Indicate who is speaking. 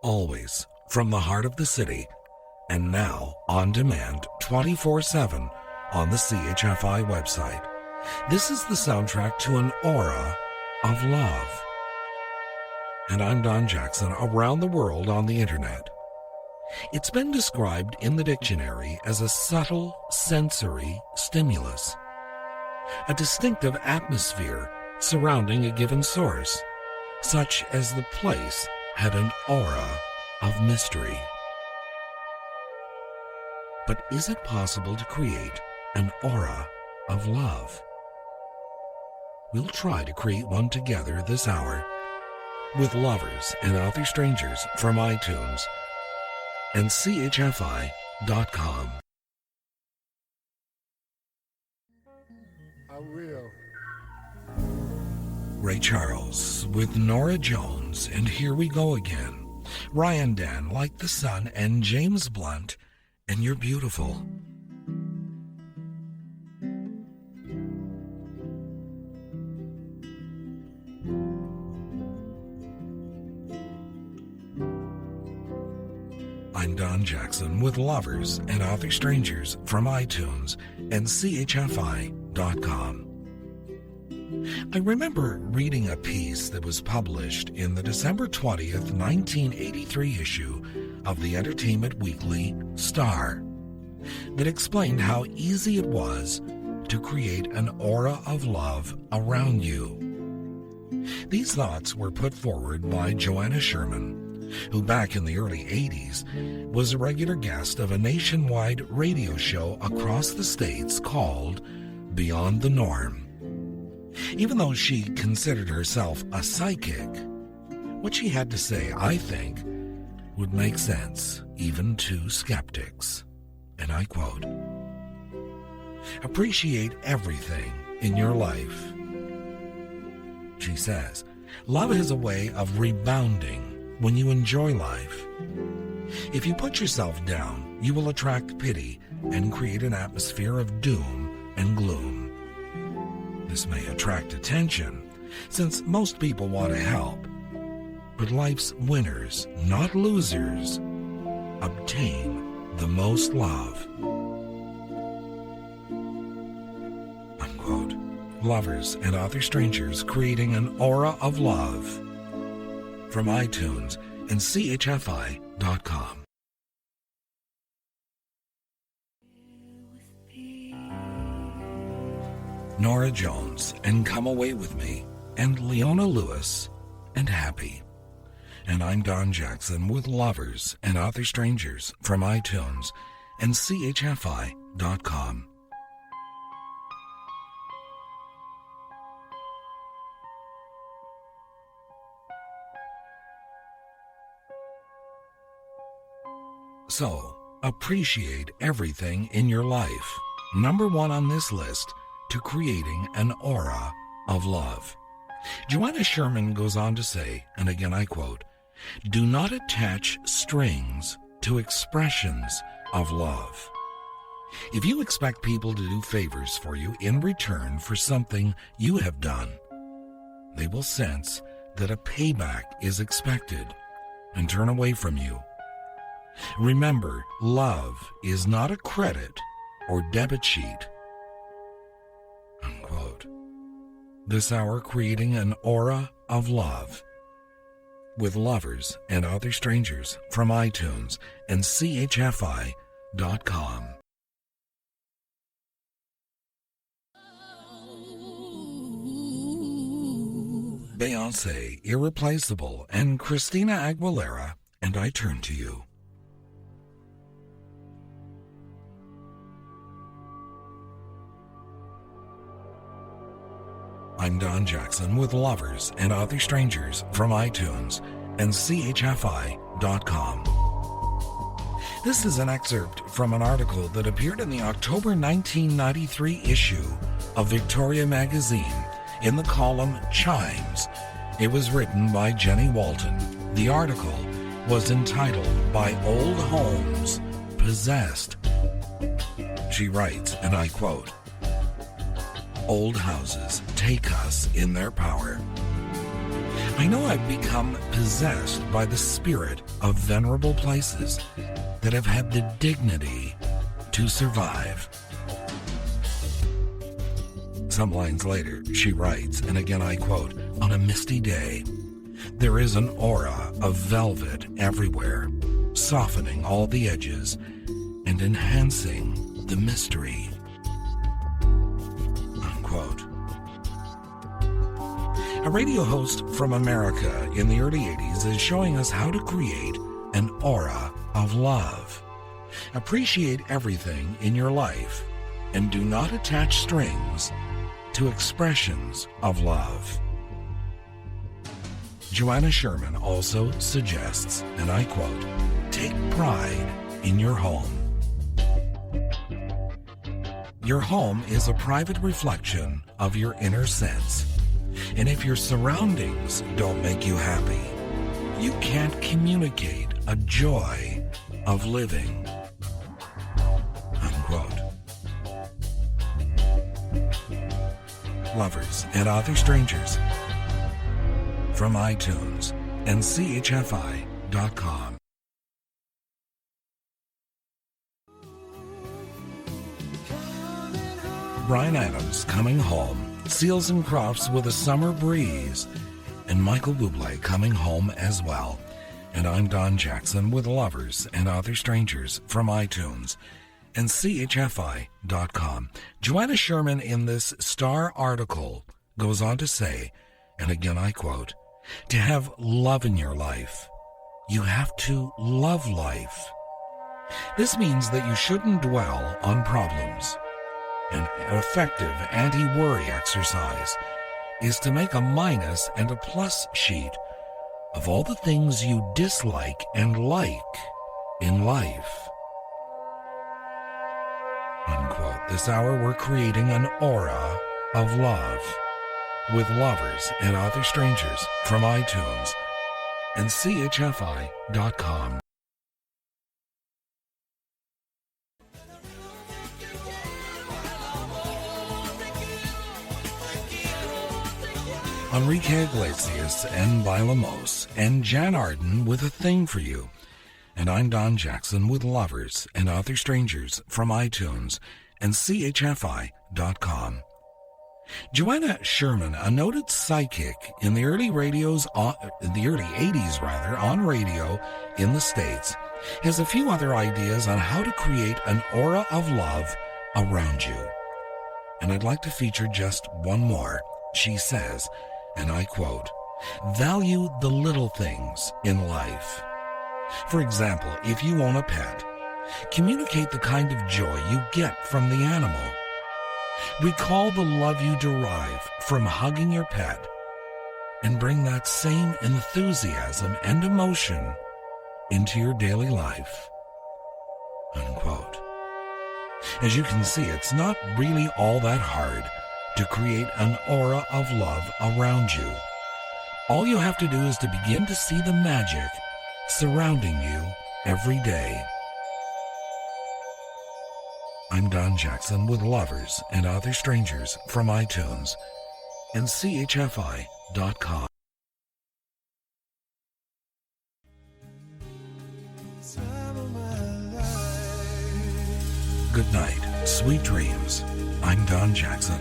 Speaker 1: always from the heart of the city, and now on demand 24/7 on the CHFI website. This is the soundtrack to an aura of love. And I'm Don Jackson, around the world on the internet. It's been described in the dictionary as a subtle sensory stimulus, a distinctive atmosphere surrounding a given source, such as the place had an aura of mystery. But is it possible to create an aura of love? We'll try to create one together this hour with Lovers and Other Strangers from iTunes and CHFI.com.
Speaker 2: I will.
Speaker 1: Ray Charles with Norah Jones, and Here We Go Again. RyanDan, Like the Sun, and James Blunt, and You're Beautiful. I'm Don Jackson with Lovers and Other Strangers from iTunes and CHFI.com. I remember reading a piece that was published in the December 20th, 1983 issue of the Entertainment Weekly Star that explained how easy it was to create an aura of love around you. These thoughts were put forward by Joanna Sherman, who back in the early 80s was a regular guest of a nationwide radio show across the states called Beyond the Norm. Even though she considered herself a psychic, what she had to say, I think, would make sense even to skeptics. And I quote, "Appreciate everything in your life." She says, "Love has a way of rebounding when you enjoy life. If you put yourself down, you will attract pity and create an atmosphere of doom and gloom. This may attract attention, since most people want to help, but life's winners, not losers, obtain the most love." Unquote. Lovers and Other Strangers creating an aura of love from iTunes and CHFI.com. Norah Jones and Come Away With Me, and Leona Lewis and Happy. And I'm Don Jackson with Lovers and Other Strangers from iTunes and CHFI.com. So, appreciate everything in your life. Number one on this list to creating an aura of love. Joanna Sherman goes on to say, and again I quote, "Do not attach strings to expressions of love. If you expect people to do favors for you in return for something you have done, they will sense that a payback is expected and turn away from you. Remember, love is not a credit or debit sheet." Unquote. This hour creating an aura of love with Lovers and Other Strangers from iTunes and CHFI.com. Beyonce, Irreplaceable, and Christina Aguilera, and I Turn to You. I'm Don Jackson with Lovers and Other Strangers from iTunes and CHFI.com. This is an excerpt from an article that appeared in the October 1993 issue of Victoria magazine in the column Chimes. It was written by Jenny Walton. The article was entitled "By Old Homes Possessed." She writes, and I quote, "Old houses take us in their power. I know I've become possessed by the spirit of venerable places that have had the dignity to survive. Some lines later, she writes, and again I quote, "On a misty day, there is an aura of velvet everywhere, softening all the edges and enhancing the mystery." Unquote. A radio host from America in the early 80s is showing us how to create an aura of love. Appreciate everything in your life and do not attach strings to expressions of love. Joanna Sherman also suggests, and I quote, "Take pride in your home. Your home is a private reflection of your inner sense, and if your surroundings don't make you happy, you can't communicate a joy of living." Unquote. Lovers and Other Strangers from iTunes and CHFI.com. Bryan Adams Coming Home, Seals and Crofts with a Summer Breeze, and Michael Buble Coming Home as well. And I'm Don Jackson with Lovers and Other Strangers from iTunes and CHFI.com. Joanna Sherman in this Star article goes on to say, and again I quote, "To have love in your life, you have to love life. This means that you shouldn't dwell on problems. An effective anti-worry exercise is to make a minus and a plus sheet of all the things you dislike and like in life." Unquote. This hour we're creating an aura of love with Lovers and Other Strangers from iTunes and CHFI.com. Enrique Iglesias and Bailamos and Jann Arden with A Thing for You. And I'm Don Jackson with Lovers and Other Strangers from iTunes and CHFI.com. Joanna Sherman, a noted psychic in the early 80s on radio in the States, has a few other ideas on how to create an aura of love around you. And I'd like to feature just one more. She says, and I quote, "Value the little things in life. For example, if you own a pet, communicate the kind of joy you get from the animal. Recall the love you derive from hugging your pet and bring that same enthusiasm and emotion into your daily life." Unquote. As you can see, it's not really all that hard to create an aura of love around you. All you have to do is to begin to see the magic surrounding you every day. I'm Don Jackson with Lovers and Other Strangers from iTunes and CHFI.com. Good night, sweet dreams. I'm Don Jackson.